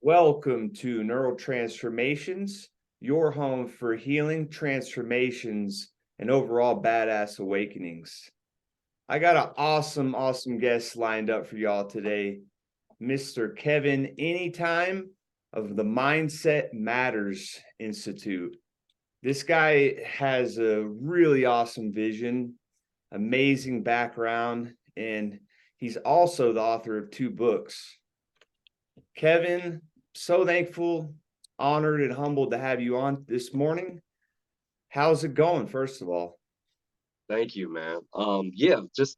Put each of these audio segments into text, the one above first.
Welcome to Neural Transformations, your home for healing, transformations, and overall badass awakenings. I got an awesome guest lined up for y'all today, Mr. Kevin Anytime of the Mindset Matters Institute. This guy has a really awesome vision, amazing background, and he's also the author of 2 books. Kevin, so thankful, honored, and humbled to have you on this morning. How's it going, first of all? Thank you, man. Yeah, just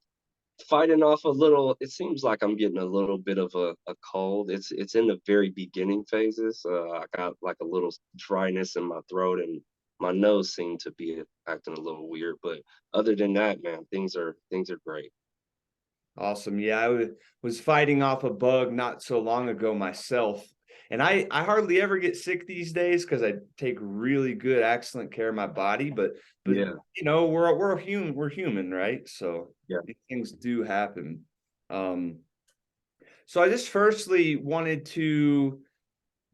fighting off a little. It seems like I'm getting a little bit of a cold. It's in the very beginning phases. I got like a little dryness in my throat, and my nose seemed to be acting a little weird. But other than that, man, things are great. Awesome. Yeah, I was fighting off a bug not so long ago myself. And I hardly ever get sick these days because I take really good, excellent care of my body. But Yeah, we're human, right? So yeah. these things do happen. Um, so I just firstly wanted to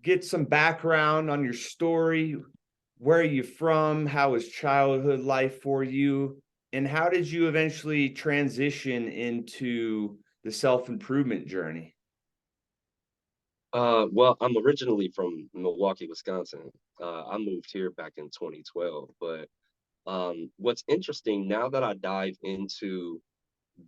get some background on your story. Where are you from? How was childhood life for you? And how did you eventually transition into the self-improvement journey? Well, I'm originally from Milwaukee, Wisconsin. I moved here back in 2012, but what's interesting now that I dive into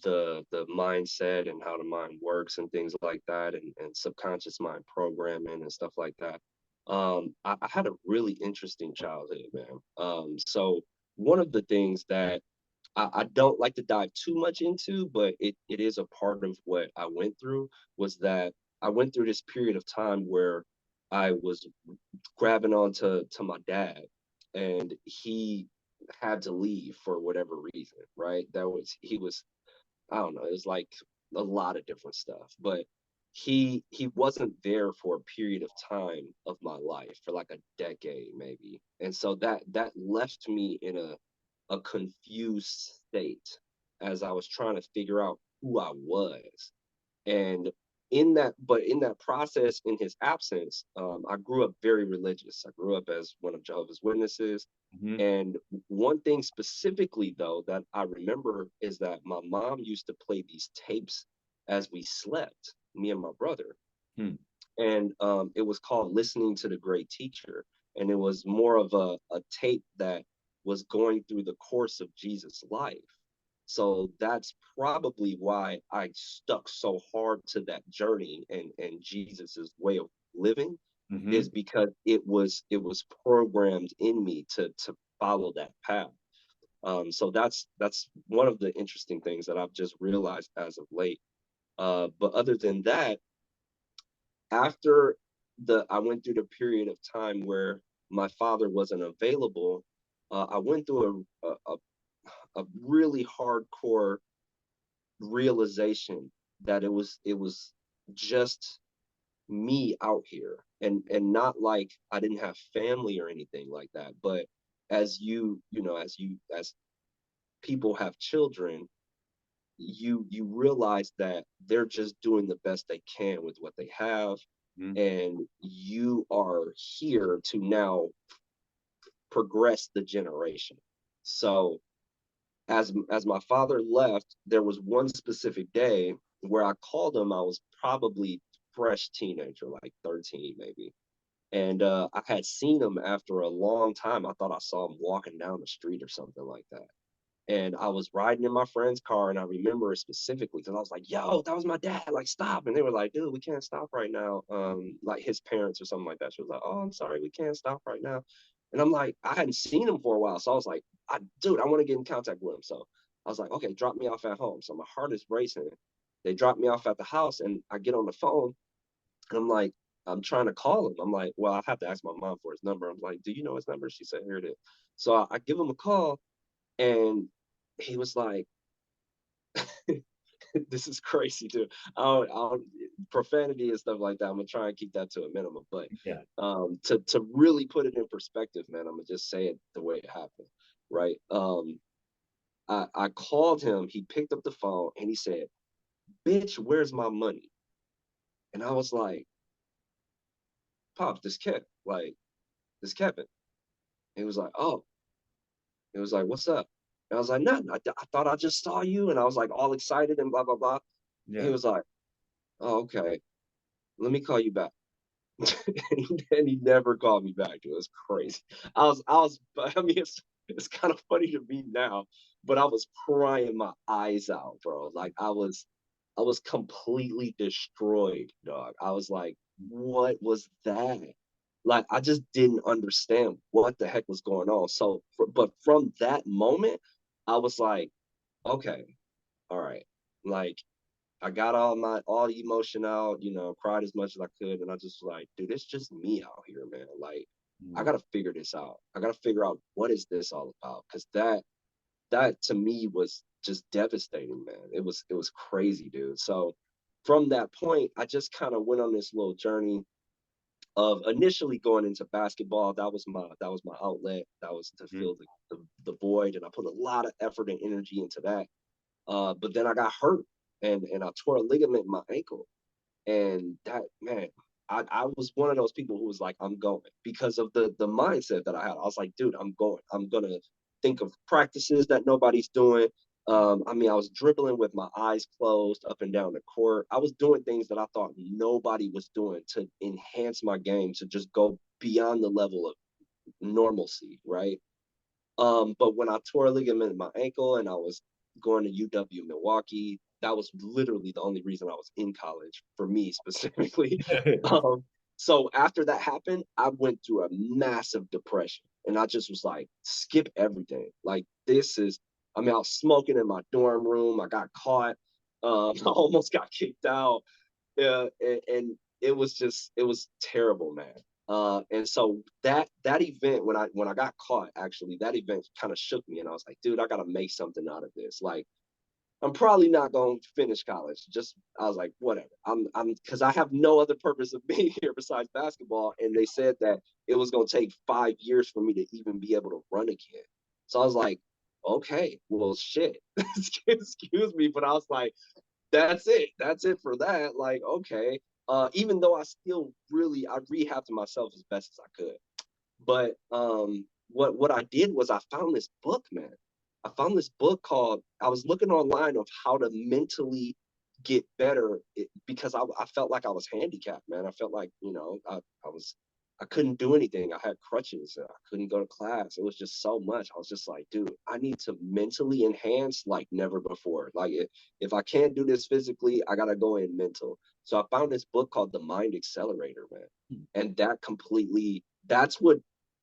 the mindset and how the mind works and things like that and subconscious mind programming and stuff like that. I had a really interesting childhood, man. So one of the things that I don't like to dive too much into, but it is a part of what I went through, was that I went through this period of time where I was grabbing onto my dad, and he had to leave for whatever reason, right? That was he was I don't know, it was like a lot of different stuff, but he wasn't there for a period of time of my life, for like a decade maybe. And so that left me in a confused state as I was trying to figure out who I was. And in that process, in his absence, I grew up very religious. I grew up as one of Jehovah's Witnesses. Mhm. And one thing specifically, though, that I remember is that my mom used to play these tapes as we slept, me and my brother. Hmm. And it was called Listening to the Great Teacher. And it was more of a tape that was going through the course of Jesus' life. So that's probably why I stuck so hard to that journey and Jesus's way of living, is Mhm. because it was programmed in me to follow that path. So that's one of the interesting things that I've just realized as of late. But other than that, after the I went through the period of time where my father wasn't available, I went through a really hardcore realization that it was just me out here, and not like I didn't have family or anything like that, but as as people have children, you realize that they're just doing the best they can with what they have, Mhm. and you are here to now progress the generation. So as my father left, there was one specific day where I called him. I was probably fresh teenager, like 13 maybe. And I had seen him after a long time. I thought I saw him walking down the street or something like that. And I was riding in my friend's car, and I remember it specifically because I was like, "Yo, that was my dad! Like, stop!" And they were like, "Dude, we can't stop right now." Like his parents or something like that. She was like, "Oh, I'm sorry, we can't stop right now." And I'm like, I hadn't seen him for a while, so I was like, "Dude, I want to get in contact with him." So I was like, "Okay, drop me off at home." So my heart is racing. They drop me off at the house, and I get on the phone, and I'm like, I'm trying to call him. I'm like, well, I have to ask my mom for his number. I'm like, "Do you know his number?" She said, "Here it is." So I give him a call, and he was like, this is crazy too. Profanity and stuff like that, I'm gonna try and keep that to a minimum. But Yeah. to really put it in perspective, man, I'm gonna just say it the way it happened, right? I called him. He picked up the phone and he said, "Bitch, where's my money?" And I was like, Pops, this Kevin. He was like, oh, he was like, what's up? And I was like, nothing. I thought I just saw you. And I was like all excited and blah, blah, blah. And he Yeah. was like, oh, okay, let me call you back. And he never called me back. It was crazy. I mean, it's kind of funny to me now, but I was crying my eyes out, bro. Like I was completely destroyed, dog. I was like, what was that? Like, I just didn't understand what the heck was going on. So, but from that moment, I was like, okay, all right. Like, I got all the emotion out, cried as much as I could, and I just was like, dude, it's just me out here, man. Like, I Mm. gotta figure this out. I gotta figure out what is this all about, because that to me was just devastating, man. It was crazy, dude. So from that point, I just kind of went on this little journey of initially going into basketball. That was my outlet. That was to Mm. fill the void, and I put a lot of effort and energy into that. But then I got hurt, and I tore a ligament in my ankle, and that, man, I was one of those people who was like, I'm going, because of the mindset that I had. I was like, dude, I'm going. I'm gonna think of practices that nobody's doing. I mean, I was dribbling with my eyes closed up and down the court. I was doing things that I thought nobody was doing to enhance my game, to just go beyond the level of normalcy, right? But when I tore a ligament in my ankle and I was going to UW Milwaukee, that was literally the only reason I was in college for me specifically. Um, so after that happened, I went through a massive depression, and I just was like, skip everything. Like, this is, I mean, I was smoking in my dorm room. I got caught. I almost got kicked out. And it was terrible, man. And so that event, when I got caught, actually, that event kind of shook me, and I was like, dude, I gotta make something out of this. Like, I'm probably not going to finish college. Just, I was like, whatever. I'm because I have no other purpose of being here besides basketball. And they said that it was going to take 5 years for me to even be able to run again. So I was like, okay, well, shit. Excuse me, but I was like, that's it. That's it for that. Like, okay. Even though I rehabbed myself as best as I could. But what I did was I found this book, man. I found this book called, I was looking online of how to mentally get better, because I felt like I was handicapped, man. I felt like, I couldn't do anything. I had crutches. I couldn't go to class. It was just so much. I was just like, dude, I need to mentally enhance like never before. Like, if I can't do this physically, I gotta go in mental. So I found this book called The Mind Accelerator, man. And that's what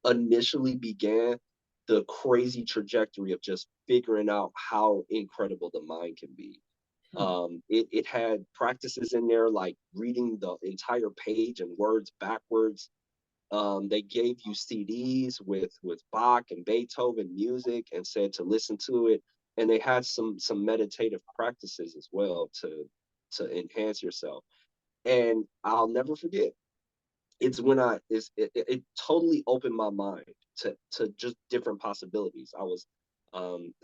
initially began the crazy trajectory of just figuring out how incredible the mind can be. It had practices in there like reading the entire page and words backwards. They gave you CDs with Bach and Beethoven music and said to listen to it. And they had some meditative practices as well to enhance yourself. And I'll never forget, it totally opened my mind to just different possibilities. I was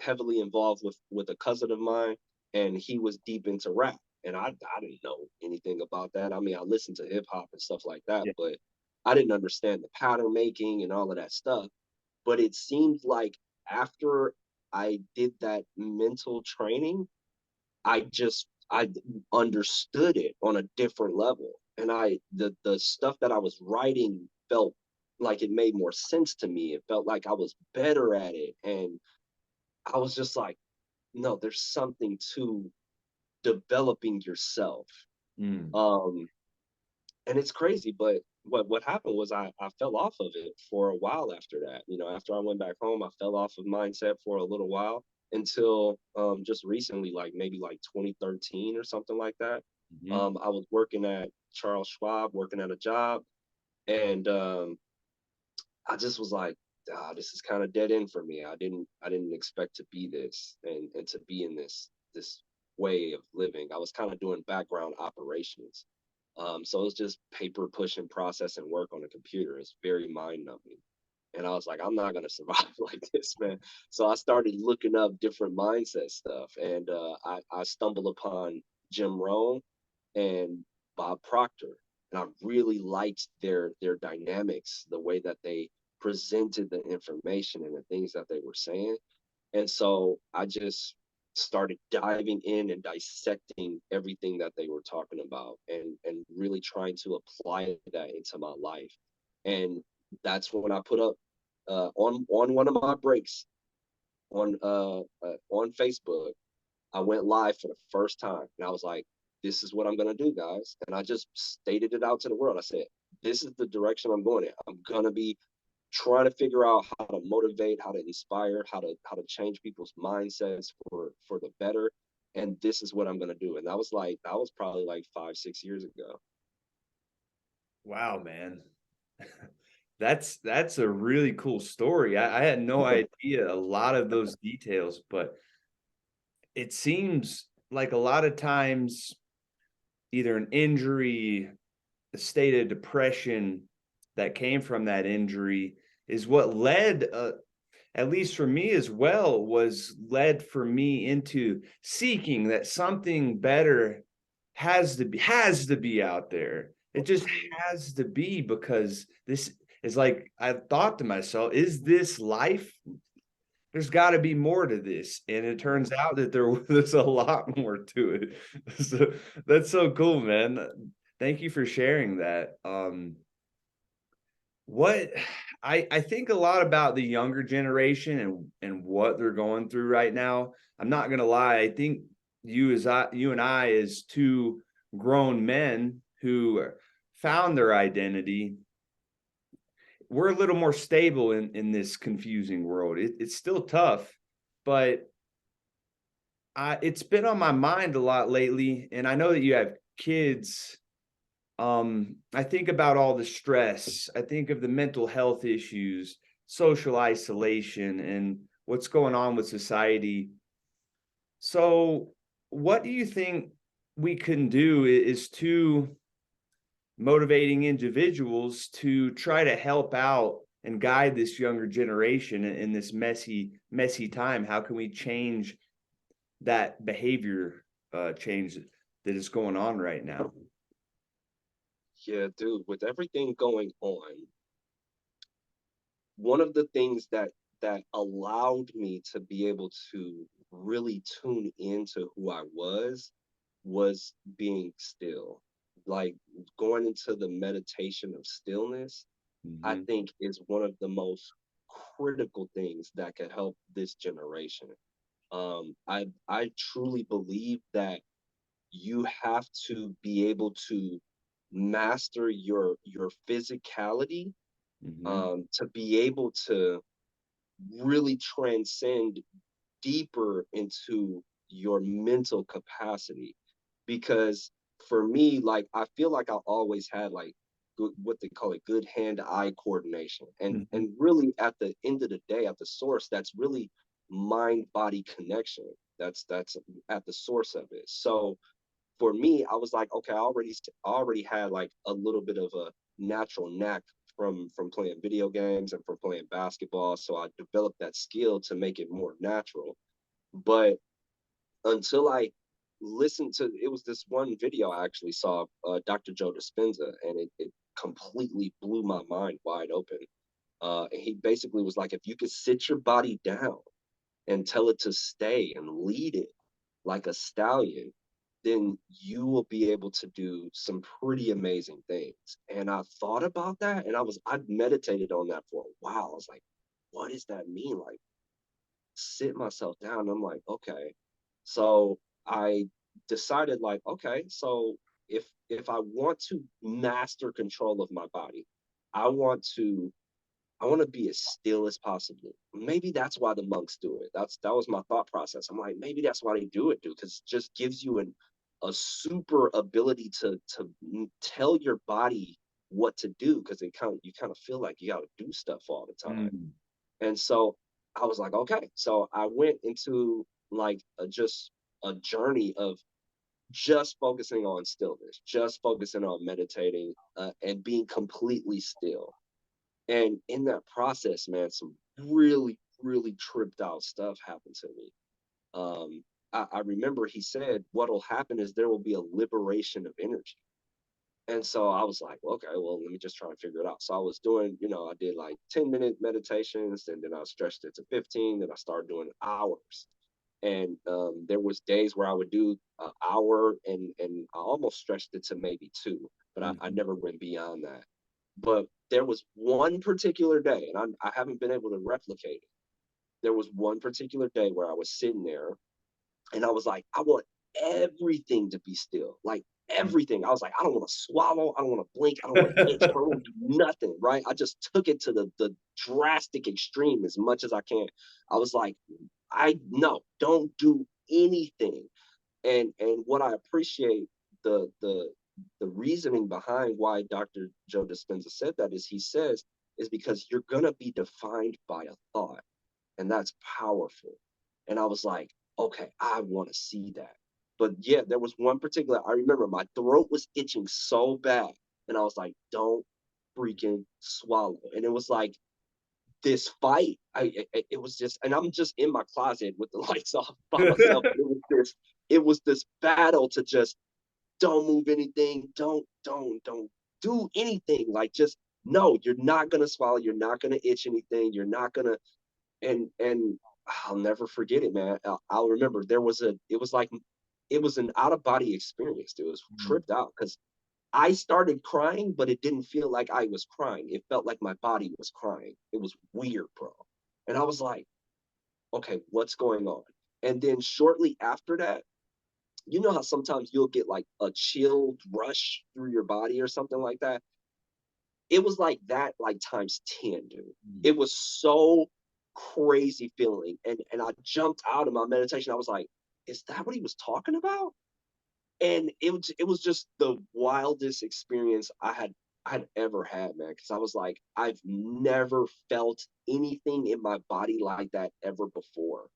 heavily involved with a cousin of mine, and he was deep into rap, and I didn't know anything about that. I mean, I listened to hip hop and stuff like that, Yeah. but I didn't understand the pattern making and all of that stuff. But it seemed like after I did that mental training, I understood it on a different level, and the stuff that I was writing felt like it made more sense to me. It felt like I was better at it, and I was just like, no, there's something to developing yourself. Mm. Um, and it's crazy, but what happened was I fell off of it for a while after that. After I went back home, I fell off of mindset for a little while until just recently, like maybe like 2013 or something like that. Mhm. I was working at Charles Schwab, working at a job, and I just was like, this is kind of dead end for me. I didn't expect to be this, and to be in this way of living. I was kind of doing background operations. So it's just paper pushing, processing work on a computer. It's very mind numbing. And I was like, I'm not gonna survive like this, man. So I started looking up different mindset stuff, and I stumbled upon Jim Rohn and Bob Proctor, and I really liked their dynamics, the way that they presented the information and the things that they were saying. And so I just started diving in and dissecting everything that they were talking about, and really trying to apply that into my life. And that's when I put up on one of my breaks on Facebook. I went live for the first time, and I was like, "This is what I'm gonna do, guys." And I just stated it out to the world. I said, "This is the direction I'm going in. I'm gonna be trying to figure out how to motivate, how to inspire, how to change people's mindsets for the better. And this is what I'm gonna do." And that was probably like 5, 6 years ago. Wow, man. That's a really cool story. I had no idea a lot of those details, but it seems like a lot of times either an injury, a state of depression that came from that injury is what led, at least for me as well, was led for me into seeking that something better has to be out there. It just has to be, because this is like, I've thought to myself, is this life? There's got to be more to this, and it turns out that there's a lot more to it. So that's so cool, man. Thank you for sharing that. What I think a lot about the younger generation and what they're going through right now. I'm not gonna lie. I think you and I, as two grown men who found their identity, we're a little more stable in this confusing world. It's still tough, but it's been on my mind a lot lately. And I know that you have kids. I think about all the stress. I think of the mental health issues, social isolation, and what's going on with society. So, what do you think we can do is to motivating individuals to try to help out and guide this younger generation in this messy time? How can we change that behavior change that is going on right now? Yeah, dude, with everything going on, one of the things that allowed me to be able to really tune into who I was being still. Like, going into the meditation of stillness, I Mhm. think is one of the most critical things that could help this generation. I truly believe that you have to be able to master your physicality, Mhm. to be able to really transcend deeper into your mental capacity. Because for me, like, I feel like I always had like good, what they call it, good hand-eye coordination. Mhm. And really, at the end of the day, at the source, that's really mind-body connection. That's at the source of it. So for me, I was like, okay, I already had like a little bit of a natural knack from playing video games and from playing basketball. So I developed that skill to make it more natural. But until I listened to, it was this one video I actually saw, Dr. Joe Dispenza, and it completely blew my mind wide open. And he basically was like, if you could sit your body down and tell it to stay and lead it like a stallion, then you will be able to do some pretty amazing things. And I thought about that, and I meditated on that for a while. I was like, what does that mean? Like, sit myself down. And I'm like, okay. So I decided, like, okay, so if I want to master control of my body, I want to I want to be as still as possible. Maybe that's why the monks do it. That was my thought process. I'm like, maybe that's why they do it, dude, because it just gives you a super ability to tell your body what to do, because you kind of feel like you got to do stuff all the time. Mm. And so I was like, okay. So I went into like just a journey of just focusing on stillness, just focusing on meditating, and being completely still. And in that process, man, some really, really tripped out stuff happened to me. I remember he said, what'll happen is there will be a liberation of energy. And so I was like, well, okay, well, let me just try and figure it out. So I was doing, I did like 10-minute meditations, and then I stretched it to 15, then I started doing hours. And there was days where I would do an hour, and I almost stretched it to maybe two, but I Mhm. never went beyond that. But there was one particular day, and I haven't been able to replicate it. There was one particular day where I was sitting there, and I was like, I want everything to be still, like everything. I was like, I don't want to swallow, I don't want to blink, I don't want to itch, I don't want to do nothing, right? I just took it to the drastic extreme as much as I can. I was like, I no, don't do anything. And what I appreciate, the reasoning behind why Dr. Joe Dispenza said that is, he says, is because you're gonna be defined by a thought, and that's powerful. And I was like, okay, I want to see that. But yeah, there was one particular, I remember my throat was itching so bad, and I was like, don't freaking swallow. And it was like this fight. It was just, and I'm just in my closet with the lights off by myself. It was this battle to just don't move anything, don't do anything. Like, just no, you're not gonna swallow, you're not gonna itch anything, you're not gonna. And I'll never forget it, man. I'll remember, it was an out of body experience. It was tripped out because I started crying, but it didn't feel like I was crying. It felt like my body was crying. It was weird, bro. And I was like, okay, what's going on? And then shortly after that, you know how sometimes you'll get like a chilled rush through your body or something like that? It was like that, like times 10, dude. It was so crazy feeling. And I jumped out of my meditation. I was like, is that what he was talking about? And it was just the wildest experience I had ever had, man. Because I was like, I've never felt anything in my body like that ever before.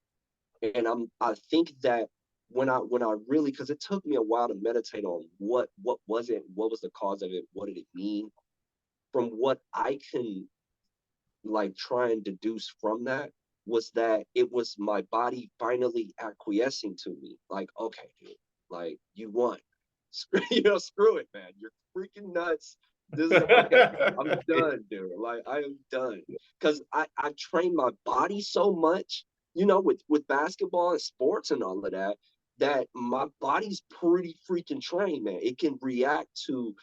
And I think that when I really, because it took me a while to meditate on what was it, what was the cause of it, what did it mean. From what I can like try and deduce from that, was that it was my body finally acquiescing to me. Like, okay, dude, like, you won. Screw it, man. You're freaking nuts. This is okay. I'm done, dude. Like, I am done. Because I trained my body so much, with basketball and sports and all of that, that my body's pretty freaking trained, man. It can react to,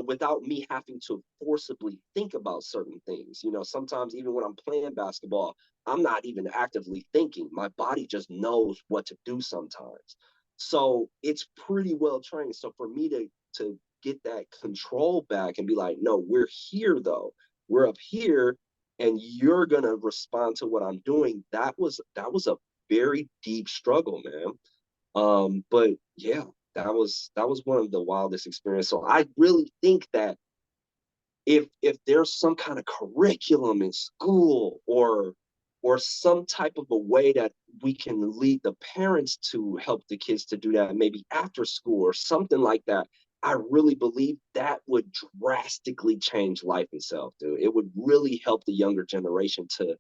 without me having to forcibly think about certain things. Sometimes even when I'm playing basketball, I'm not even actively thinking. My body just knows what to do sometimes. So it's pretty well trained. So for me to get that control back and be like, no, we're here though. We're up here, and you're gonna respond to what I'm doing. That was a very deep struggle, man. But yeah, that was one of the wildest experiences. So I really think that if there's some kind of curriculum in school, or some type of a way that we can lead the parents to help the kids to do that, maybe after school or something like that, I really believe that would drastically change life itself, dude. It would really help the younger generation to,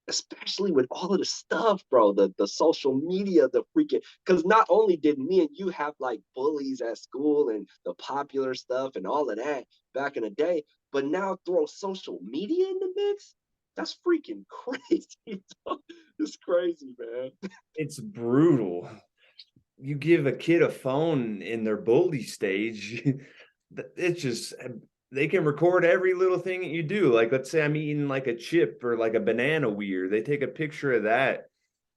especially with all of the stuff, bro, the social media, the freaking, because not only did me and you have like bullies at school and the popular stuff and all of that back in the day, but now throw social media in the mix. That's freaking crazy. It's crazy, man. It's brutal. You give a kid a phone in their bully stage, it's just they can record every little thing that you do. Like, let's say I'm eating like a chip or like a banana weird. They take a picture of that,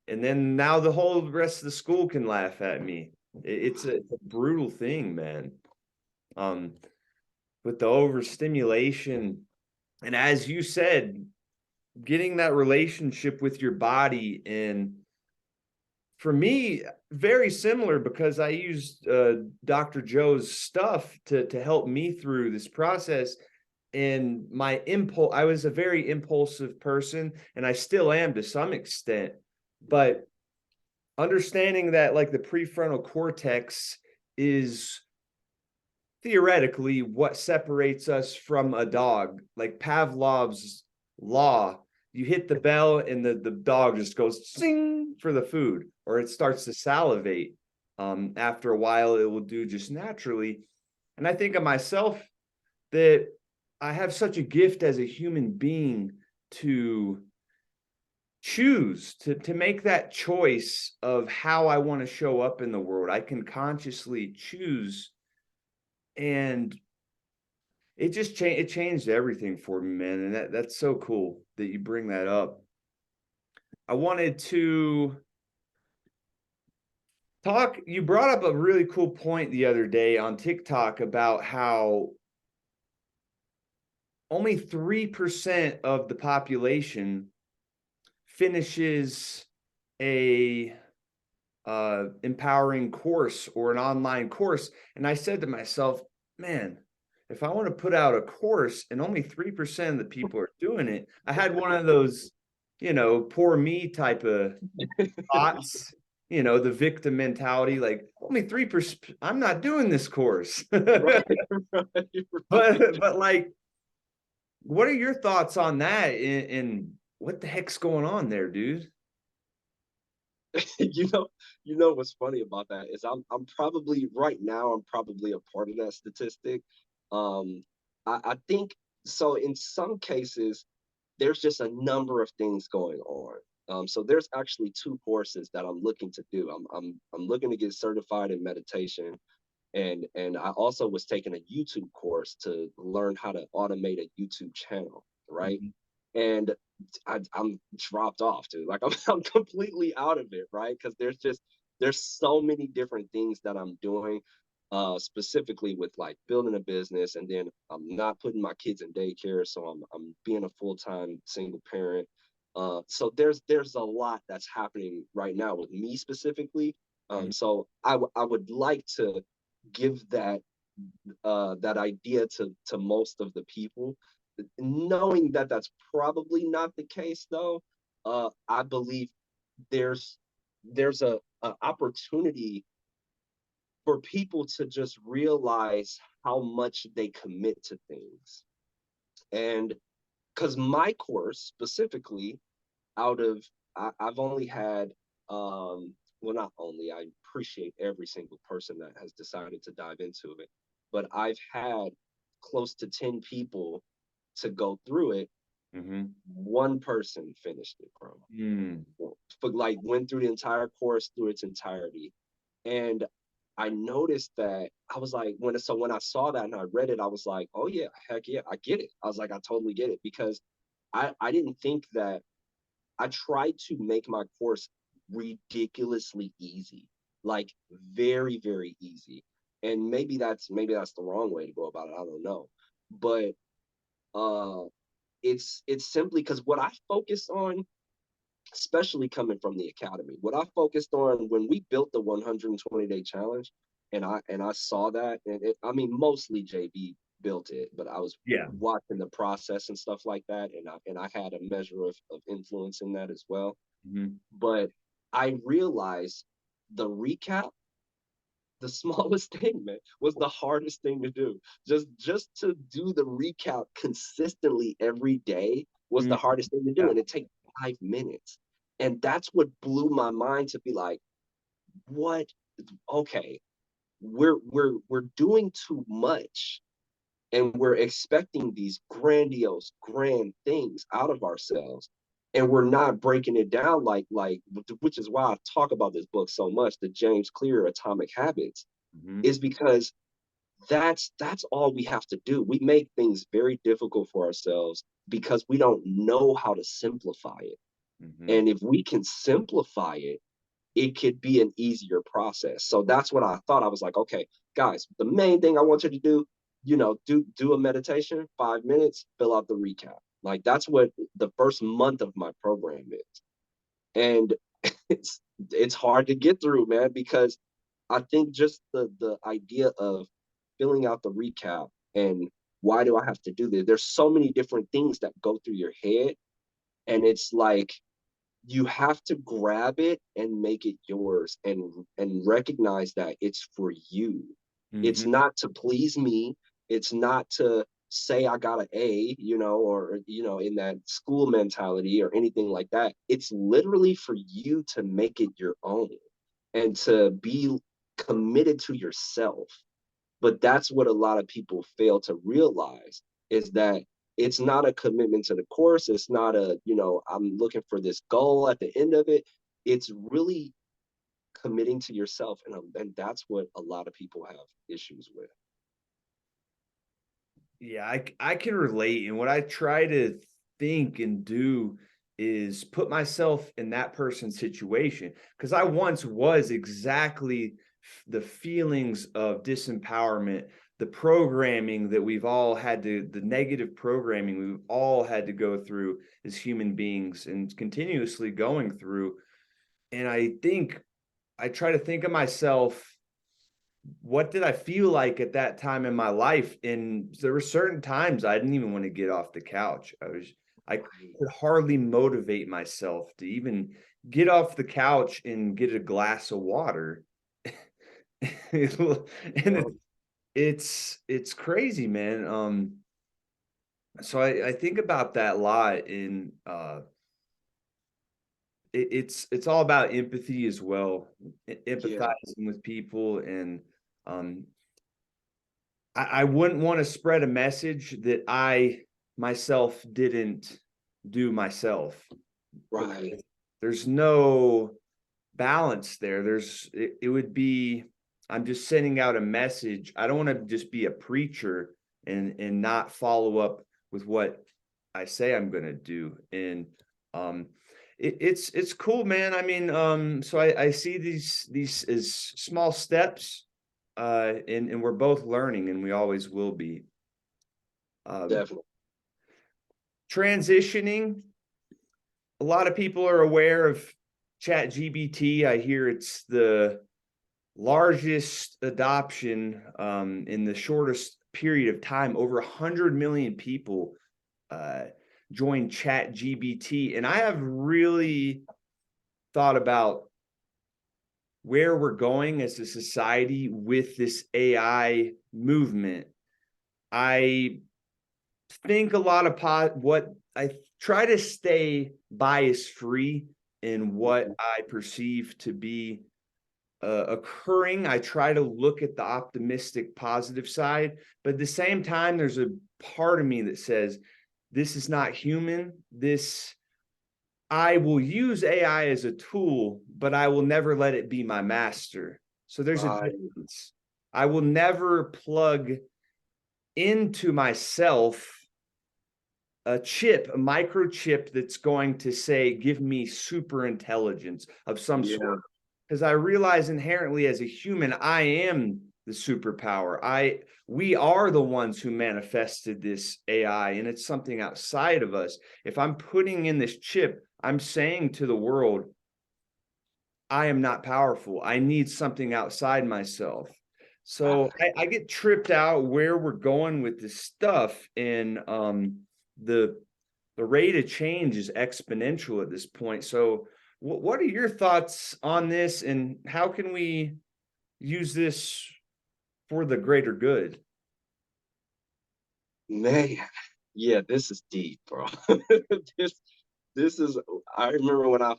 and then now the whole rest of the school can laugh at me. It's a brutal thing, man. Um, with the overstimulation, and as you said, getting that relationship with your body, and for me, very similar, because I used Dr. Joe's stuff to help me through this process. And my impulse, I was a very impulsive person, and I still am to some extent. But understanding that, like, the prefrontal cortex is theoretically what separates us from a dog, like Pavlov's law. You hit the bell and the dog just goes sing for the food, or it starts to salivate. After a while, it will do just naturally. And I think of myself that I have such a gift as a human being to choose to make that choice of how I want to show up in the world. I can consciously choose, and it changed everything for me, man. And that's so cool that you bring that up. I wanted to talk, you brought up a really cool point the other day on TikTok about how only 3% of the population finishes a empowering course or an online course. And I said to myself, man, if I want to put out a course and only 3% of the people are doing it, I had one of those, poor me type of thoughts, the victim mentality, like only 3%, I'm not doing this course. Right, right, right. But like, what are your thoughts on that? And what the heck's going on there, dude? you know, you know what's funny about that is I'm probably right now I'm probably a part of that statistic. Um, I think so. In some cases, there's just a number of things going on. So there's actually two courses that I'm looking to do. I'm looking to get certified in meditation, and I also was taking a YouTube course to learn how to automate a YouTube channel, right? Mhm. And I'm dropped off, dude. Like I'm completely out of it, right? Because there's so many different things that I'm doing, specifically with like building a business, and then I'm not putting my kids in daycare, so I'm being a full time single parent. So there's a lot that's happening right now with me specifically. Mhm. So I would like to give that idea to most of the people, knowing that that's probably not the case though. I believe there's there's a opportunity for people to just realize how much they commit to things. And because my course specifically, out of I've only had well, not only, I appreciate every single person that has decided to dive into it, but I've had close to 10 people to go through it. Mhm. One person finished it, bro. Mm. But like went through the entire course through its entirety. And I noticed that I was like, when I saw that and I read it, I was like, oh yeah, heck yeah, I get it. I was like, I totally get it, because I didn't think that. I tried to make my course ridiculously easy, like very, very easy. And maybe that's the wrong way to go about it. I don't know. But uh it's simply because what I focused on, especially coming from the academy, what I focused on when we built the 120-day challenge, and I saw that, and I mean mostly JB built it, but I was Yeah. watching the process and stuff like that, and I had a measure of influence in that as well. Mhm. But I realized the recap, the smallest thing, man, was the hardest thing to do. Just to do the recap consistently every day was the Mm. hardest thing to do, Yeah. and it takes 5 minutes. And that's what blew my mind, to be like, what? Okay, we're doing too much, and we're expecting these grandiose, grand things out of ourselves, and we're not breaking it down, like which is why I talk about this book so much, the James Clear Atomic Habits, Mhm. is because that's all we have to do. We make things very difficult for ourselves because we don't know how to simplify it. Mhm. And if we can simplify it, it could be an easier process. So that's what I thought. I was like, okay, guys, the main thing I want you to do, do a meditation, 5 minutes, fill out the recap. Like that's what the first month of my program is. And it's hard to get through, man, because I think just the idea of filling out the recap, and why do I have to do this? There's so many different things that go through your head, and it's like you have to grab it and make it yours, and recognize that it's for you. It's Mhm. not to please me. It's not to say I got an A, or in that school mentality or anything like that. It's literally for you to make it your own, and to be committed to yourself. But that's what a lot of people fail to realize, is that it's not a commitment to the course. It's not a, I'm looking for this goal at the end of it. It's really committing to yourself. And that's what a lot of people have issues with. Yeah, I can relate. And what I try to think and do is put myself in that person's situation, because I once was exactly the feelings of disempowerment, the programming that we've all had to, the negative programming we've all had to go through as human beings and continuously going through. And I try to think of myself, what did I feel like at that time in my life? And there were certain times I didn't even want to get off the couch. I could hardly motivate myself to even get off the couch and get a glass of water. And Yeah, it's crazy, man. So I think about that a lot, and it's all about empathy as well, yeah, empathizing with people. And um I wouldn't want to spread a message that I myself didn't do myself, right. because there's no balance there. It would be, I'm just sending out a message. I don't want to just be a preacher and not follow up with what I say I'm going to do. And um it's cool, man. I mean, so I see these as small steps, and we're both learning, and we always will be. Um, Definitely. Transitioning, a lot of people are aware of Chat GBT. I hear it's the largest adoption, in the shortest period of time. Over 100 million people uh, joined Chat GBT. And I have really thought about where we're going as a society with this AI movement. I think a lot of what I try to stay bias free in what I perceive to be occurring. I try to look at the optimistic, positive side, but at the same time, there's a part of me that says this is not human. This I will use AI as a tool, but I will never let it be my master. So there's a Right. difference. I will never plug into myself a chip, a microchip that's going to say, give me super intelligence of some Yeah. sort. Because I realize inherently as a human, I am the superpower. We are the ones who manifested this AI, and it's something outside of us. If I'm putting in this chip, I'm saying to the world, I am not powerful. I need something outside myself. So I get tripped out where we're going with this stuff, and the the rate of change is exponential at this point. So what are your thoughts on this, and how can we use this for the greater good? Man, yeah, this is deep, bro. this this is I remember when I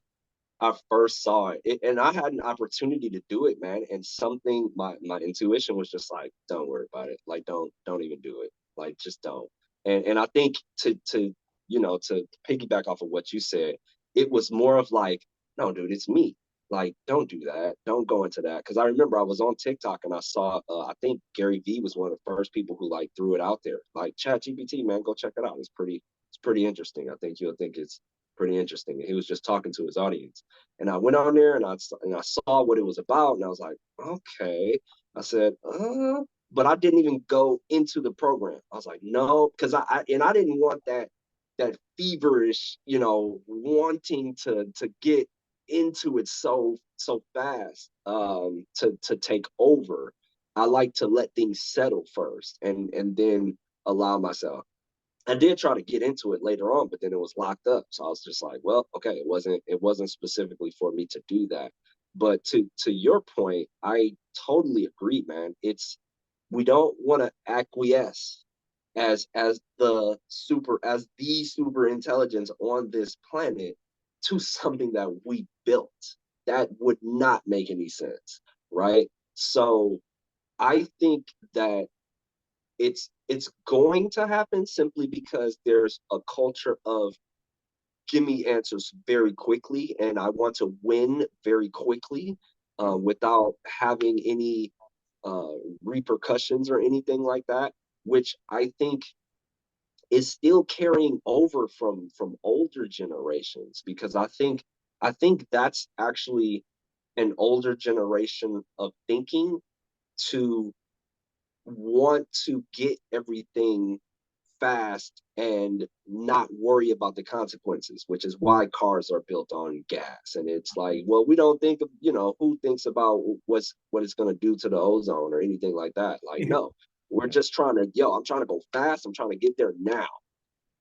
first saw it, and I had an opportunity to do it, man. And something, my intuition was just like, don't worry about it. Like, don't even do it. Like, just don't. And I think to piggyback off of what you said, it was more of like, no, dude, it's me. Like, don't do that. Don't go into that. Because I remember I was on TikTok and I saw, I think Gary Vee was one of the first people who like threw it out there. Like, Chat GPT, man, go check it out. It's pretty interesting. I think you'll think it's pretty interesting. And he was just talking to his audience. And I went on there and I saw what it was about, and I was like, okay. I said, but I didn't even go into the program. I was like, no, because I didn't want that feverish, wanting to get into it so fast, to take over. I like to let things settle first, and then allow myself. I did try to get into it later on, but then it was locked up. So I was just like, well, okay, it wasn't specifically for me to do that. But to your point, I totally agree, man. We don't want to acquiesce as the super intelligence on this planet to something that we built. That would not make any sense, right? So I think that it's going to happen simply because there's a culture of give me answers very quickly, and I want to win very quickly, without having any uh, repercussions or anything like that, which I think is still carrying over from older generations, because I think that's actually an older generation of thinking, to want to get everything fast and not worry about the consequences, which is why cars are built on gas. And it's like, well, we don't think of, who thinks about what it's going to do to the ozone or anything like that. Like, no, we're just trying to, I'm trying to go fast. I'm trying to get there now.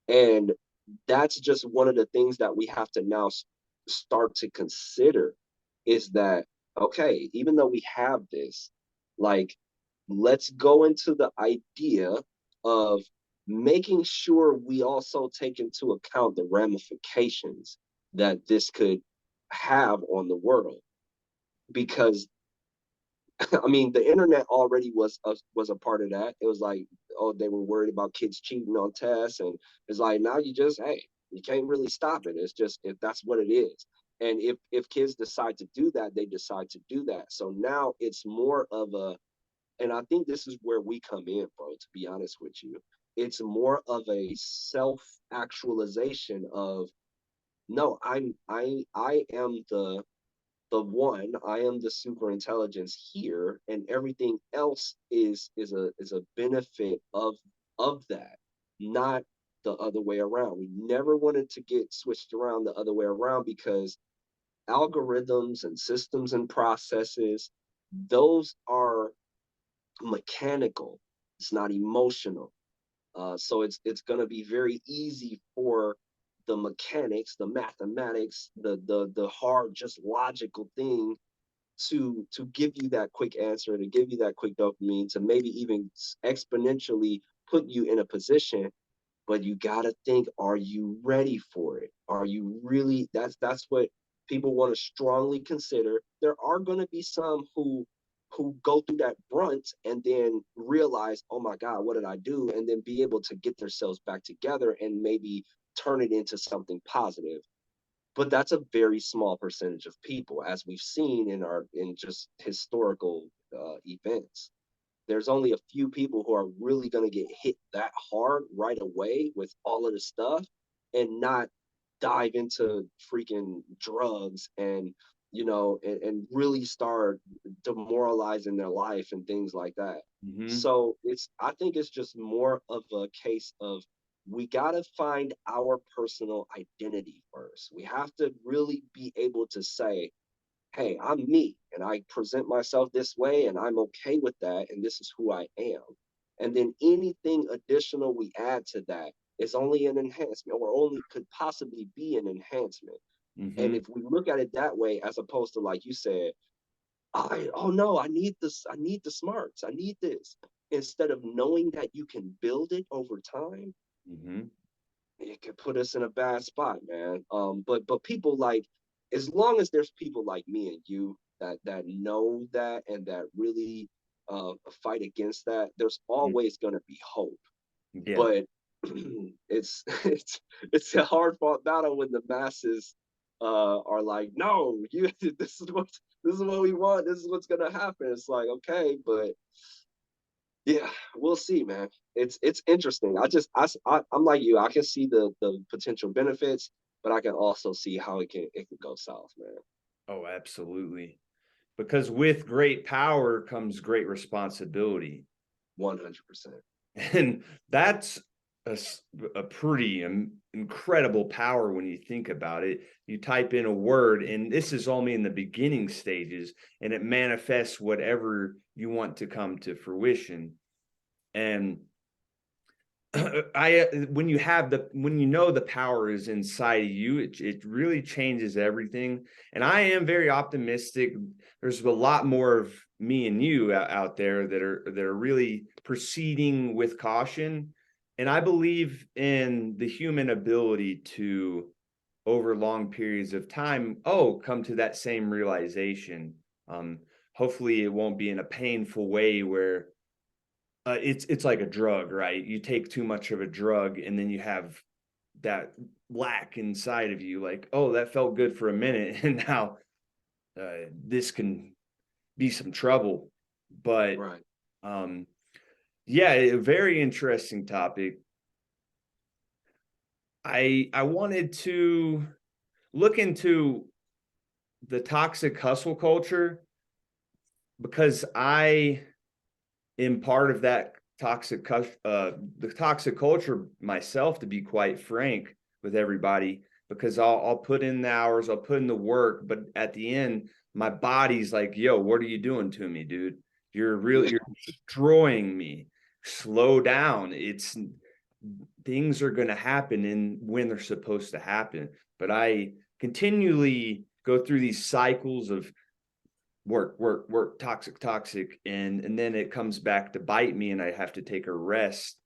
And that's just one of the things that we have to now start to consider, is that, okay, even though we have this, like, let's go into the idea of making sure we also take into account the ramifications that this could have on the world. Because I mean, the internet already was a part of that. It was like, oh, they were worried about kids cheating on tests, and it's like, now you just, hey, you can't really stop it. It's just, if that's what it is. And if kids decide to do that, they decide to do that. So now it's more of a, and I think this is where we come in, bro, to be honest with you. It's more of a self actualization of, no, I am the one, I am the super intelligence here, and everything else is a benefit of that, not the other way around. We never wanted to get switched around the other way around, because algorithms and systems and processes, those are mechanical. It's not emotional. So it's going to be very easy for the mechanics, the mathematics, the hard, just logical thing to give you that quick answer, to give you that quick dopamine, to maybe even exponentially put you in a position. But you got to think, are you ready for it? Are you really, that's what people want to strongly consider. There are going to be some who go through that brunt and then realize, oh my God, what did I do? And then be able to get themselves back together and maybe turn it into something positive. But that's a very small percentage of people, as we've seen in just historical events. There's only a few people who are really going to get hit that hard right away with all of the stuff, and not dive into freaking drugs, and and really start demoralizing their life and things like that. Mm-hmm. So I think it's just more of a case of, we got to find our personal identity first. We have to really be able to say, hey, I'm me, and I present myself this way, and I'm okay with that, and this is who I am. And then anything additional we add to that is only an enhancement, or only could possibly be an enhancement. And Mm-hmm. if we look at it that way, as opposed to, like you said, oh no, I need this, I need the smarts, I need this, instead of knowing that you can build it over time, Mm-hmm. it could put us in a bad spot, man. But people like, as long as there's people like me and you that know that, and that really fight against that, there's always gonna be hope. Yeah. But it's a hard fought battle when the masses are like, no, you this is what we want, this is what's gonna happen. It's like, okay, but yeah, we'll see, man. It's interesting. I'm like you. I can see the potential benefits, but I can also see how it can go south, man. Oh, absolutely. Because with great power comes great responsibility. 100%. And that's a pretty incredible power when you think about it. You type in a word, and this is only in the beginning stages, and it manifests whatever you want to come to fruition. And when you have when you know the power is inside of you, it really changes everything. And I am very optimistic. There's a lot more of me and you out there that are really proceeding with caution. And I believe in the human ability to, over long periods of time, come to that same realization. um hopefully it won't be in a painful way where it's like a drug, right? You take too much of a drug and then you have that lack inside of you, like, oh, that felt good for a minute, and now this can be some trouble. But Right. um, yeah, a very interesting topic. I wanted to look into the toxic hustle culture because I am part of that the toxic culture myself, to be quite frank with everybody, because I'll put in the hours, I'll put in the work, but at the end my body's like, yo, what are you doing to me, dude? Yeah. You're destroying me. Slow down. It's things are going to happen in when they're supposed to happen. But I continually go through these cycles of work, toxic, and then it comes back to bite me, and I have to take a rest.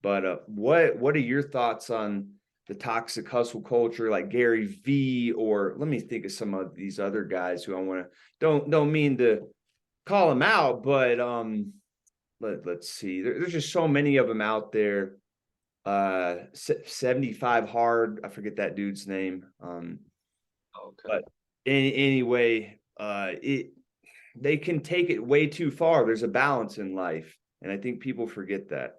But what are your thoughts on the toxic hustle culture, like Gary V, or let me think of some of these other guys who I want to don't mean to call them out, but let's see, there's just so many of them out there. 75 hard, I forget that dude's name. Okay. But anyway, it they can take it way too far. There's a balance in life, and I think people forget that.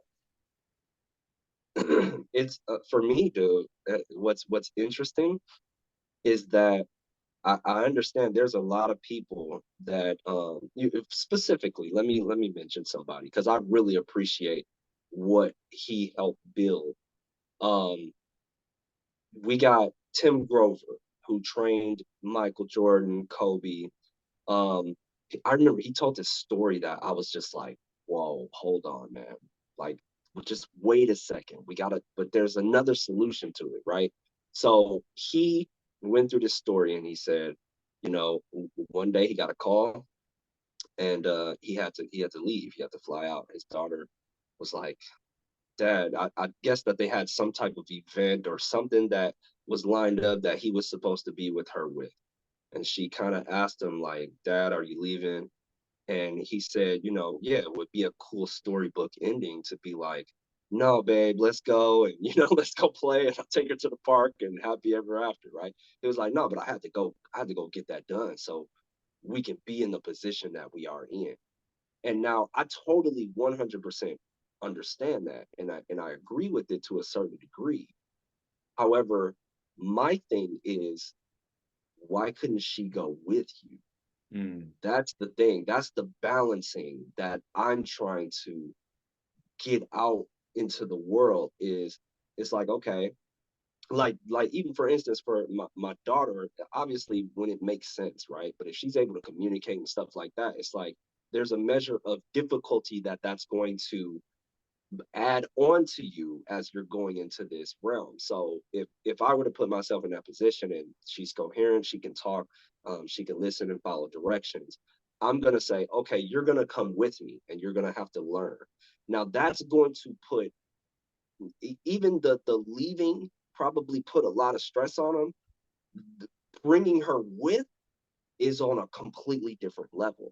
It's for me, dude. What's interesting is that I understand there's a lot of people that specifically let me mention somebody because I really appreciate what he helped build. Um, we got Tim Grover, who trained Michael Jordan, Kobe. Um, I remember he told this story that I was just like, whoa, hold on, man. Like, just wait a second. We gotta, but there's another solution to it, right? So he went through this story and he said, one day he got a call and he had to leave. He had to fly out. His daughter was like, Dad, I guess that they had some type of event or something that was lined up that he was supposed to be with her with. And she kind of asked him, like, Dad, are you leaving? And he said, yeah, it would be a cool storybook ending to be like, no, babe, let's go and let's go play and I'll take her to the park and happy ever after, right? He was like, no, but I had to go get that done so we can be in the position that we are in. And now I totally 100% understand that and I agree with it to a certain degree. However, my thing is, why couldn't she go with you? Mm, That's the thing. That's the balancing that I'm trying to get out into the world. Is it's like, okay, like even for instance for my daughter, obviously when it makes sense, right? But if she's able to communicate and stuff like that, it's like there's a measure of difficulty that's going to add on to you as you're going into this realm. So if I were to put myself in that position and she's coherent, she can talk, she can listen and follow directions. I'm gonna say, okay, you're gonna come with me and you're gonna have to learn. Now that's going to put even the leaving probably put a lot of stress on them. Bringing her with is on a completely different level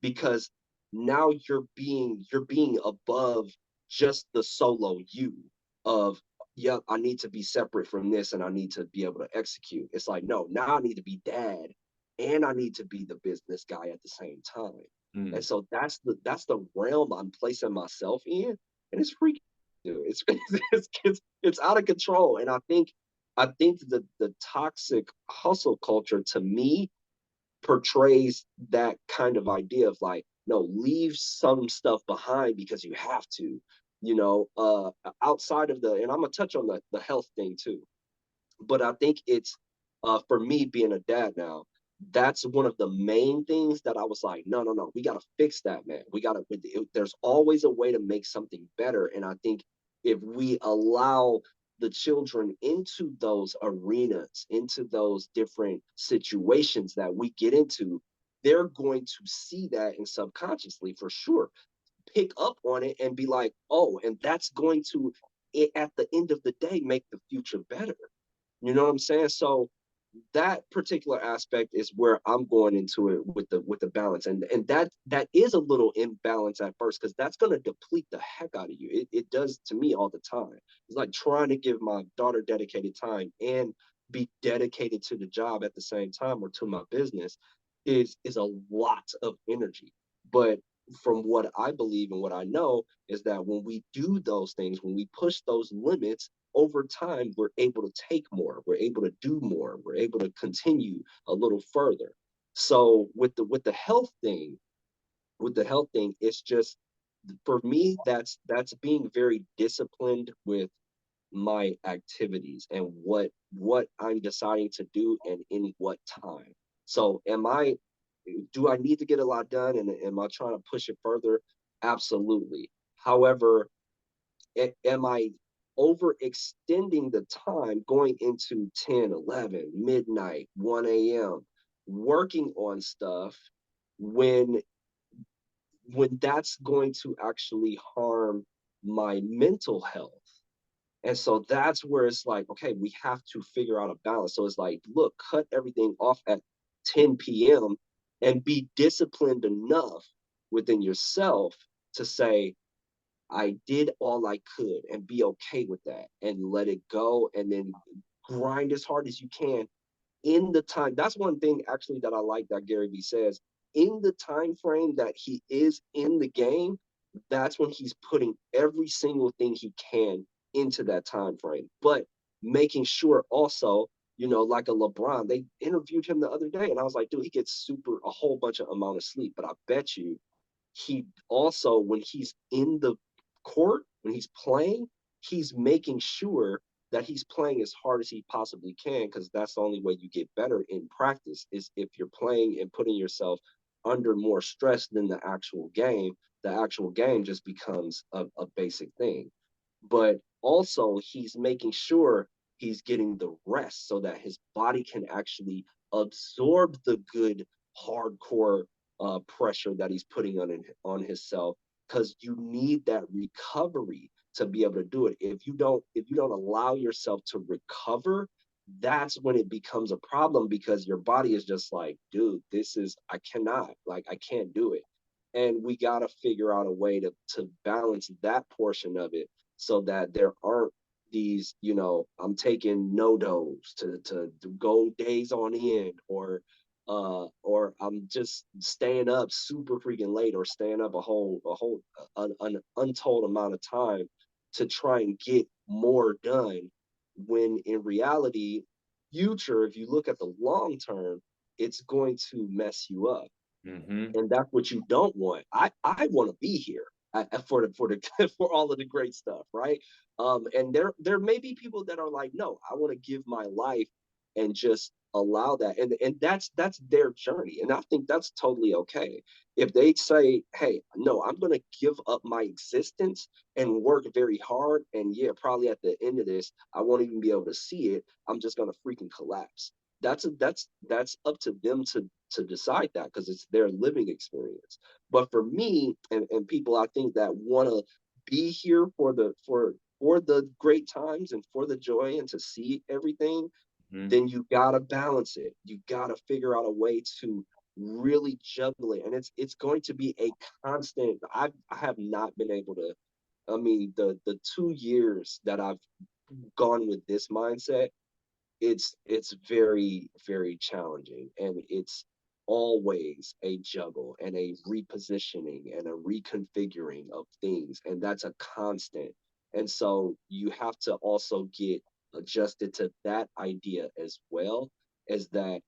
because now you're being above just the solo you of, yeah, I need to be separate from this and I need to be able to execute. It's like, no, now I need to be dad and I need to be the business guy at the same time. And mm. so that's the realm I'm placing myself in, and it's freaking, dude. It's out of control. And I think the toxic hustle culture to me portrays that kind of idea of like, no, leave some stuff behind because you have to, outside of and I'm gonna touch on the health thing too. But I think it's for me being a dad now, that's one of the main things that I was like, no, no, no, we gotta fix that, man. There's always a way to make something better. And I think if we allow the children into those arenas, into those different situations that we get into, they're going to see that and subconsciously for sure pick up on it and be like, oh, and that's going to, at the end of the day, make the future better. You know what I'm saying? So that particular aspect is where I'm going into it with the balance, and that is a little imbalance at first because that's going to deplete the heck out of you. It does to me all the time. It's like trying to give my daughter dedicated time and be dedicated to the job at the same time or to my business is a lot of energy. But from what I believe and what I know is that when we do those things, when we push those limits, over time we're able to take more, we're able to do more, we're able to continue a little further. So with the health thing, it's just, for me, that's being very disciplined with my activities and what I'm deciding to do and in what time. So am I, do I need to get a lot done, and am I trying to push it further? Absolutely. However, am I overextending the time going into 10, 11, midnight, 1 a.m., working on stuff when that's going to actually harm my mental health? And so that's where it's like, okay, we have to figure out a balance. So it's like, look, cut everything off at 10 p.m. and be disciplined enough within yourself to say, I did all I could, and be okay with that and let it go, and then grind as hard as you can in the time. That's one thing actually that I like that Gary Vee says. In the time frame that he is in the game, that's when he's putting every single thing he can into that time frame. But making sure also, like a LeBron, they interviewed him the other day, and I was like, dude, he gets a whole bunch of amount of sleep. But I bet you he also, when he's in the court, when he's playing, he's making sure that he's playing as hard as he possibly can, because that's the only way you get better in practice, is if you're playing and putting yourself under more stress than the actual game. The actual game just becomes a basic thing. But also he's making sure he's getting the rest so that his body can actually absorb the good hardcore pressure that he's putting on himself, because you need that recovery to be able to do it. If you don't allow yourself to recover, that's when it becomes a problem, because your body is just like, dude, this is, I cannot, like, I can't do it. And we got to figure out a way to balance that portion of it, so that there aren't these, I'm taking no dose to go days on end, or I'm just staying up super freaking late, or staying up an untold amount of time to try and get more done, when in reality, future, if you look at the long term, it's going to mess you up. Mm-hmm. And that's what you don't want. I want to be here for for all of the great stuff, right? And there may be people that are like, no, I want to give my life and just allow that, and that's their journey, and I think that's totally okay. If they say, hey, no, I'm going to give up my existence and work very hard, and yeah, probably at the end of this, I won't even be able to see it. I'm just going to freaking collapse. That's up to them to decide that, because it's their living experience. But for me, and people I think that want to be here for the great times and for the joy and to see everything, Mm-hmm. then you gotta balance it. You gotta figure out a way to really juggle it, and it's going to be a constant. I have not been able to. I mean, the 2 years that I've gone with this mindset, it's very, very challenging, and it's always a juggle and a repositioning and a reconfiguring of things, and that's a constant. And so you have to also get adjusted to that idea as well, as that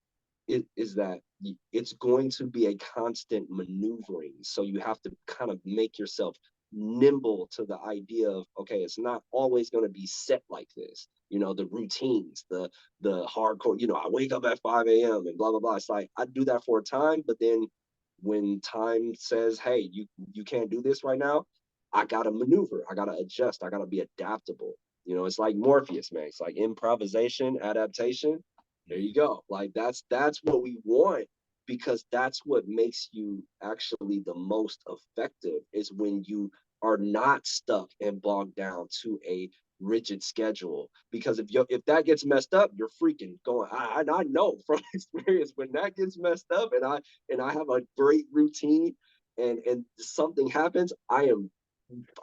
it's going to be a constant maneuvering. So you have to kind of make yourself nimble to the idea of, okay, it's not always going to be set like this. The routines, the hardcore, I wake up at 5 a.m. and blah blah blah. It's like I do that for a time, but then when time says, hey, you can't do this right now, I gotta maneuver, I gotta adjust, I gotta be adaptable. It's like Morpheus, man. It's like improvisation, adaptation. There you go. Like that's what we want, because that's what makes you actually the most effective, is when you are not stuck and bogged down to a rigid schedule, because if that gets messed up, you're freaking going. I know from experience, when that gets messed up, and I have a great routine, and something happens, I'm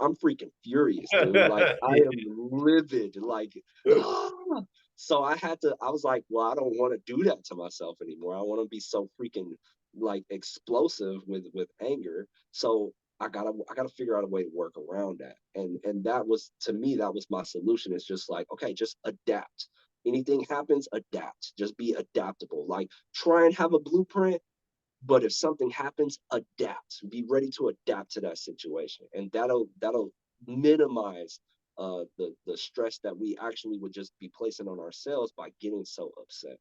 freaking furious, dude. Like, I am livid. Like, ah! So I was like, well, I don't want to do that to myself anymore. I want to be so freaking like explosive with anger. So I gotta figure out a way to work around that. And that was, to me, that was my solution. It's just like, okay, just adapt. Anything happens, adapt. Just be adaptable. Like, try and have a blueprint, but if something happens, adapt. Be ready to adapt to that situation, and that'll minimize the stress that we actually would just be placing on ourselves by getting so upset.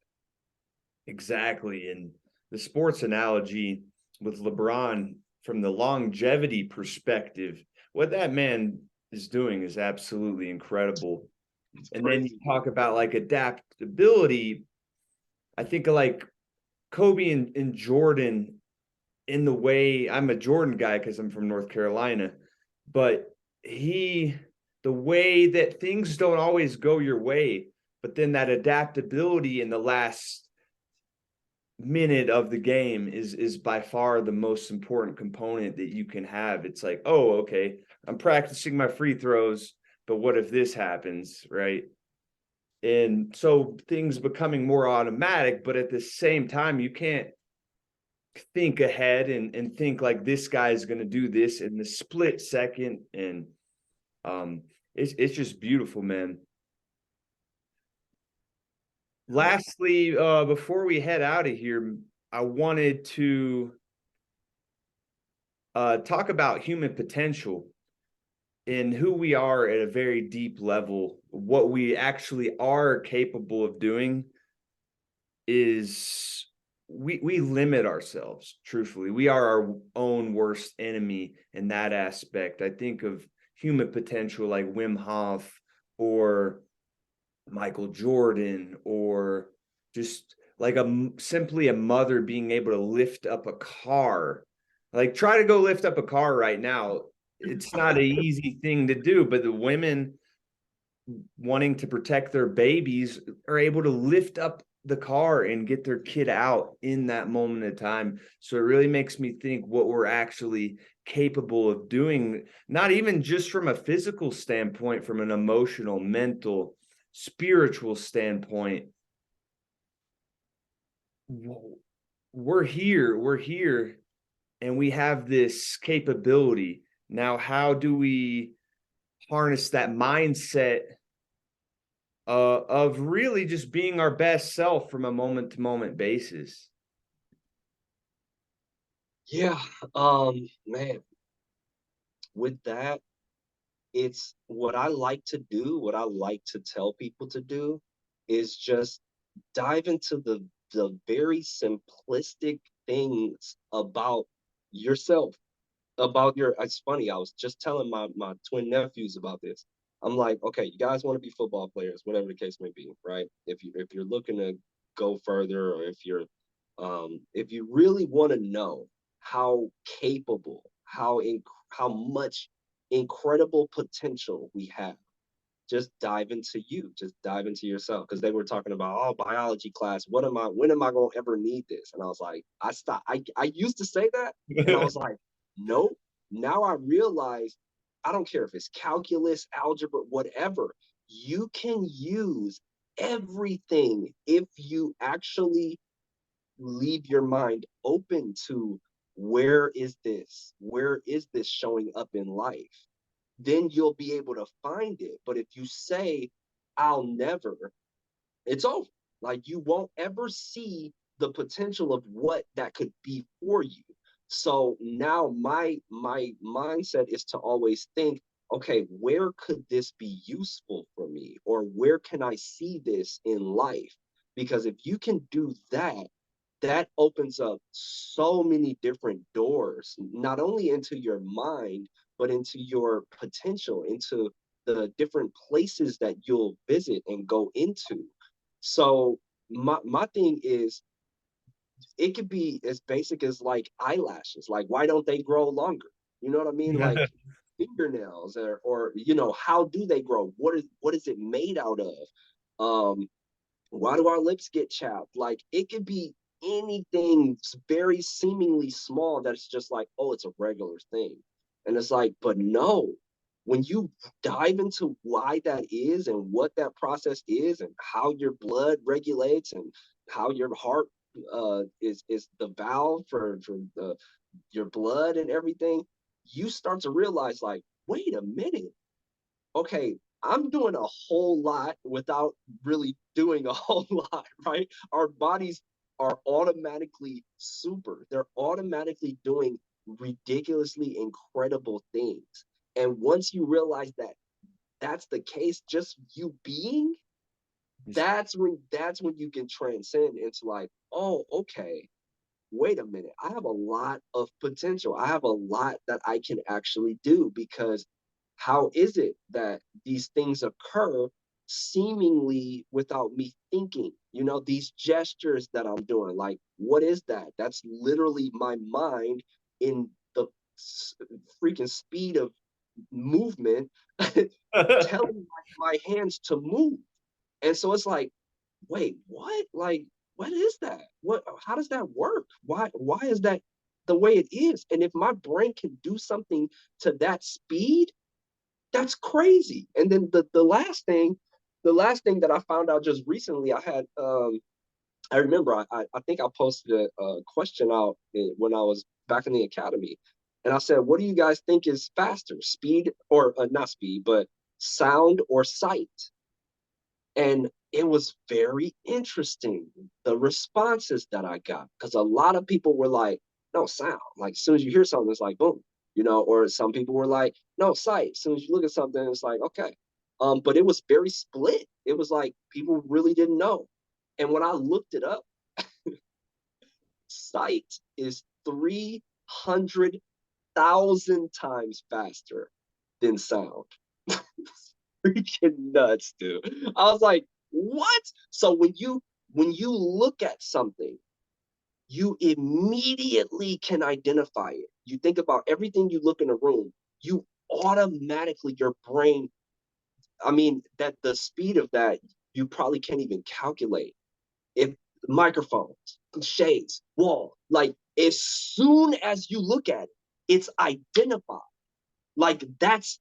Exactly. And the sports analogy with LeBron, from the longevity perspective, what that man is doing is absolutely incredible. It's And then you crazy, talk man. about like adaptability. I think of like Kobe and Jordan, in the way I'm a Jordan guy because I'm from North Carolina, but he, the way that things don't always go your way, but then that adaptability in the last minute of the game is by far the most important component that you can have. It's like, oh, okay, I'm practicing my free throws, but what if this happens, right? And so things becoming more automatic, but at the same time, you can't think ahead and think like this guy's going to do this in the split second. And um it's just beautiful, man. Lastly, before we head out of here, I wanted to talk about human potential and who we are at a very deep level. What we actually are capable of doing is we limit ourselves. Truthfully, we are our own worst enemy in that aspect. I think of human potential like Wim Hof or Michael Jordan, or just like simply a mother being able to lift up a car. Like, try to go lift up a car right now. It's not an easy thing to do, but the women wanting to protect their babies are able to lift up the car and get their kid out in that moment of time. So it really makes me think what we're actually capable of doing, not even just from a physical standpoint, from an emotional, mental, spiritual standpoint. We're here, and we have this capability. Now, how do we harness that mindset of really just being our best self from a moment to moment basis? Yeah, man, with that, it's what I like to do, what I like to tell people to do is just dive into the very simplistic things about yourself, about your. It's funny, I was just telling my twin nephews about this. I'm like, okay, you guys want to be football players, whatever the case may be, right? If you're looking to go further, or if you really want to know how capable, how much incredible potential we have, just dive into you, just dive into yourself. Because they were talking about, oh, biology class, when am I gonna ever need this? And I was like, I used to say that, and I was like, nope. Now I realize, I don't care if it's calculus, algebra, whatever, you can use everything if you actually leave your mind open to, where is this showing up in life, then you'll be able to find it. But if you say, I'll never, it's over. Like, you won't ever see the potential of what that could be for you. So now my mindset is to always think, okay, where could this be useful for me? Or where can I see this in life? Because if you can do that, that opens up so many different doors, not only into your mind, but into your potential, into the different places that you'll visit and go into. So my thing is, it could be as basic as like eyelashes. Like, why don't they grow longer? You know what I mean? Like, fingernails, or how do they grow? What is it made out of? Why do our lips get chapped? Like, it could be anything very seemingly small that's just like, oh, it's a regular thing. And it's like, but no, when you dive into why that is and what that process is and how your blood regulates and how your heart is the valve for your blood and everything, you start to realize, like, wait a minute, okay, I'm doing a whole lot without really doing a whole lot, right? Our bodies are automatically super. They're automatically doing ridiculously incredible things. And once you realize that that's the case, just you being, that's when you can transcend into like, oh, okay, wait a minute, I have a lot of potential. I have a lot that I can actually do, because how is it that these things occur seemingly without me thinking? These gestures that I'm doing, like, what is that? That's literally my mind in the freaking speed of movement telling my hands to move. And so it's like, wait, what? Like, what is that? How does that work? Why is that the way it is? And if my brain can do something to that speed, that's crazy. And then the last thing that I found out just recently, I remember I think I posted a question out when I was back in the academy. And I said, what do you guys think is faster, speed, or not speed, but sound or sight? And it was very interesting, the responses that I got, because a lot of people were like, no, sound. Like, as soon as you hear something, it's like, boom, or some people were like, no, sight. As soon as you look at something, it's like, okay. But it was very split. It was like people really didn't know. And when I looked it up, sight is 300,000 times faster than sound. Freaking nuts, dude. I was like, what? So when you look at something, you immediately can identify it. You think about everything you look in a room, you automatically, your brain, I mean, that the speed of that, you probably can't even calculate. If microphones, shades, wall, like, as soon as you look at it, it's identified. Like, that's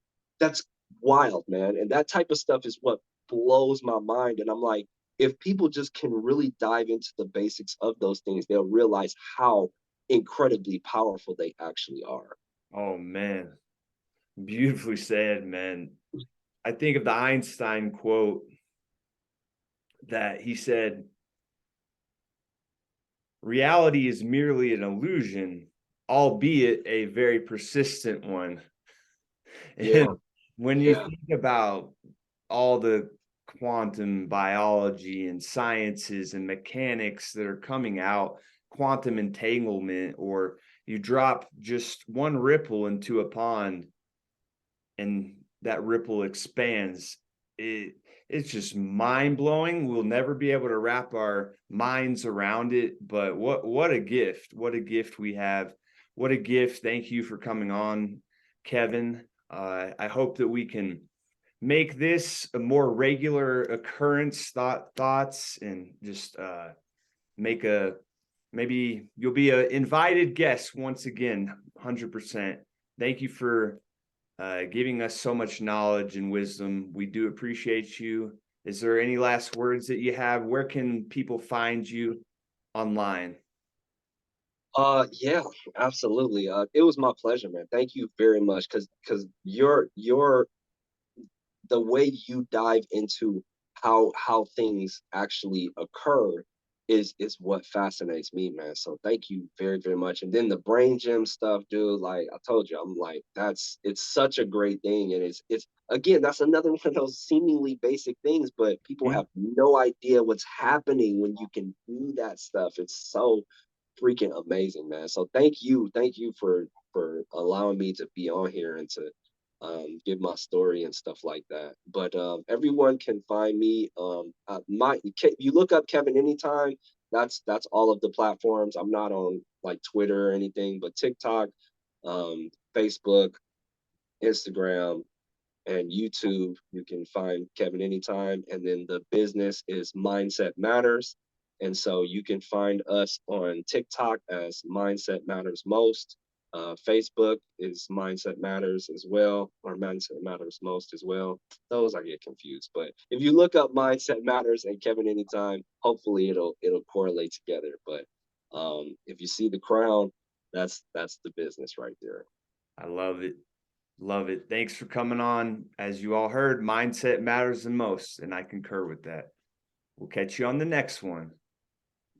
wild, man. And that type of stuff is what blows my mind. And I'm like, if people just can really dive into the basics of those things, they'll realize how incredibly powerful they actually are. Oh man, beautifully said, man. I think of the Einstein quote that he said, reality is merely an illusion, albeit a very persistent one. Yeah, And when you yeah. think about all the quantum biology and sciences and mechanics that are coming out, quantum entanglement, or you drop just one ripple into a pond and that ripple expands. It's just mind-blowing. We'll never be able to wrap our minds around it, but what a gift. What a gift we have. What a gift. Thank you for coming on, Kevin. I hope that we can make this a more regular occurrence, thoughts, and just make a, maybe you'll be an invited guest once again. 100%. Thank you for giving us so much knowledge and wisdom. We do appreciate you. Is there any last words that you have? Where can people find you online? Yeah, absolutely. It was my pleasure, man. Thank you very much, because your the way you dive into how things actually occur is what fascinates me, man. So thank you very, very much. And then the brain gym stuff, dude, like I told you, I'm like, it's such a great thing. And it's again, that's another one of those seemingly basic things, but people Hmm? have no idea what's happening when you can do that stuff. It's so freaking amazing, man. So thank you for allowing me to be on here and to give my story and stuff like that. But everyone can find me. You look up Kevin Anytime. That's all of the platforms. I'm not on like Twitter or anything, but TikTok, Facebook, Instagram, and YouTube. You can find Kevin anytime. And then the business is Mindset Matters. And so you can find us on TikTok as Mindset Matters Most. Facebook is Mindset Matters as well, or Mindset Matters Most as well. Those I get confused, but if you look up Mindset Matters and Kevin Anytime, hopefully it'll correlate together. But if you see the crown, that's the business right there. I love it. Love it. Thanks for coming on. As you all heard, mindset matters the most, and I concur with that. We'll catch you on the next one.